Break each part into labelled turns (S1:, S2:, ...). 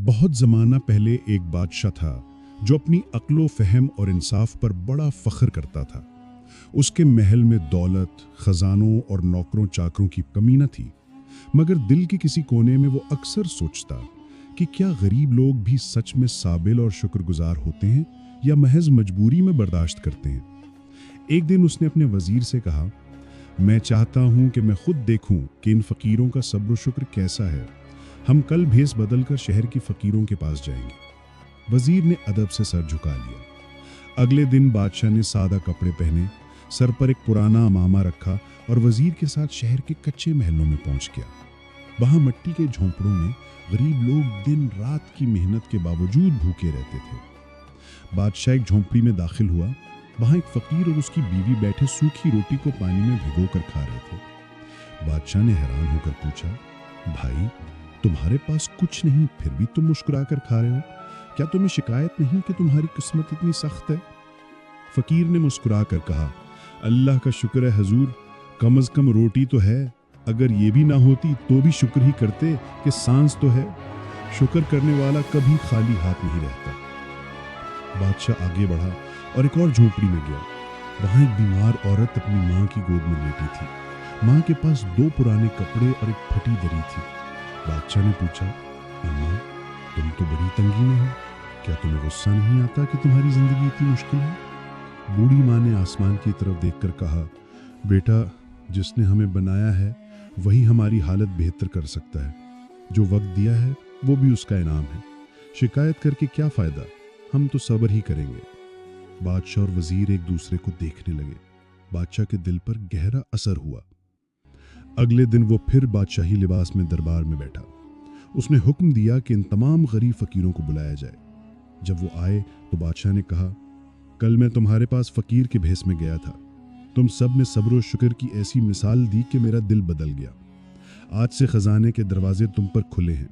S1: बहुत ज़माना पहले एक बादशाह था जो अपनी अक्ल फ़हम और इंसाफ पर बड़ा फ़ख्र करता था। उसके महल में दौलत, ख़जानों और नौकरों चाकरों की कमी न थी, मगर दिल के किसी कोने में वो अक्सर सोचता कि क्या गरीब लोग भी सच में साबिल और शुक्रगुजार होते हैं या महज मजबूरी में बर्दाश्त करते हैं। एक दिन उसने अपने वज़ीर से कहा, मैं चाहता हूँ कि मैं खुद देखूँ कि इन फ़कीरों का सब्र शुक्र कैसा है। हम कल भेस बदल कर शहर की फ़कीरों के पास जाएंगे। वज़ीर ने अदब से सर झुका लिया। अगले दिन बादशाह ने सादा कपड़े पहने, सर पर एक पुराना अमामा रखा और वज़ीर के साथ शहर के कच्चे महलों में पहुंच गया। वहां मिट्टी के झोंपड़ों में गरीब लोग दिन रात की मेहनत के बावजूद भूखे रहते थे। बादशाह एक झोंपड़ी में दाखिल हुआ। वहां एक फ़कीर और उसकी बीवी बैठे सूखी रोटी को पानी में भिगो कर खा रहे थे। बादशाह ने हैरान होकर पूछा, भाई, तुम्हारे पास कुछ नहीं फिर भी तुम मुस्कुरा कर खा रहे हो, क्या तुम्हें शिकायत नहीं कि तुम्हारी किस्मत इतनी सख्त है? फ़कीर ने मुस्कुरा कर कहा, अल्लाह का शुक्र है हजूर, कम अज़ कम रोटी तो है। अगर ये भी ना होती तो भी शुक्र ही करते कि सांस तो है। शुक्र करने वाला कभी खाली हाथ नहीं रहता। बादशाह आगे बढ़ा और एक और झोपड़ी में गया। वहां एक बीमार औरत अपनी माँ की गोद में लेटी थी। माँ के पास 2 पुराने कपड़े और एक फटी दरी थी। बादशाह ने पूछा, अम्मा, तुम तो बड़ी तंगी में हो, क्या तुम्हें गुस्सा नहीं आता कि तुम्हारी जिंदगी इतनी मुश्किल है? बूढ़ी माँ ने आसमान की तरफ देखकर कहा, बेटा, जिसने हमें बनाया है वही हमारी हालत बेहतर कर सकता है। जो वक्त दिया है वो भी उसका इनाम है। शिकायत करके क्या फ़ायदा, हम तो सब्र ही करेंगे। बादशाह और वज़ीर एक दूसरे को देखने लगे। बादशाह के दिल पर गहरा असर हुआ। अगले दिन वो फिर बादशाही लिबास में दरबार में बैठा। उसने हुक्म दिया कि इन तमाम गरीब फ़कीरों को बुलाया जाए। जब वो आए तो बादशाह ने कहा, कल मैं तुम्हारे पास फ़कीर के भेस में गया था। तुम सब ने सब्र और शुक्र की ऐसी मिसाल दी कि मेरा दिल बदल गया। आज से खजाने के दरवाजे तुम पर खुले हैं।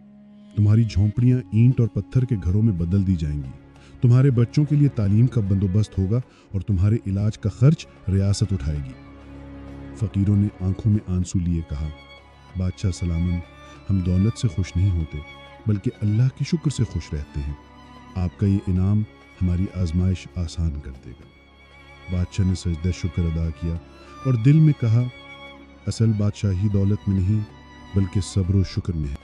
S1: तुम्हारी झोंपड़ियां ईंट और पत्थर के घरों में बदल दी जाएंगी। तुम्हारे बच्चों के लिए तालीम का बंदोबस्त होगा और तुम्हारे इलाज का खर्च रियासत उठाएगी। फ़कीरों ने आंखों में आंसू लिए कहा, बादशाह सलामन, हम दौलत से खुश नहीं होते बल्कि अल्लाह के शुक्र से खुश रहते हैं। आपका ये इनाम हमारी आजमाइश आसान कर देगा। बादशाह ने सजदा शुक्र अदा किया और दिल में कहा, असल बादशाही दौलत में नहीं बल्कि सब्र और शुक्र में है।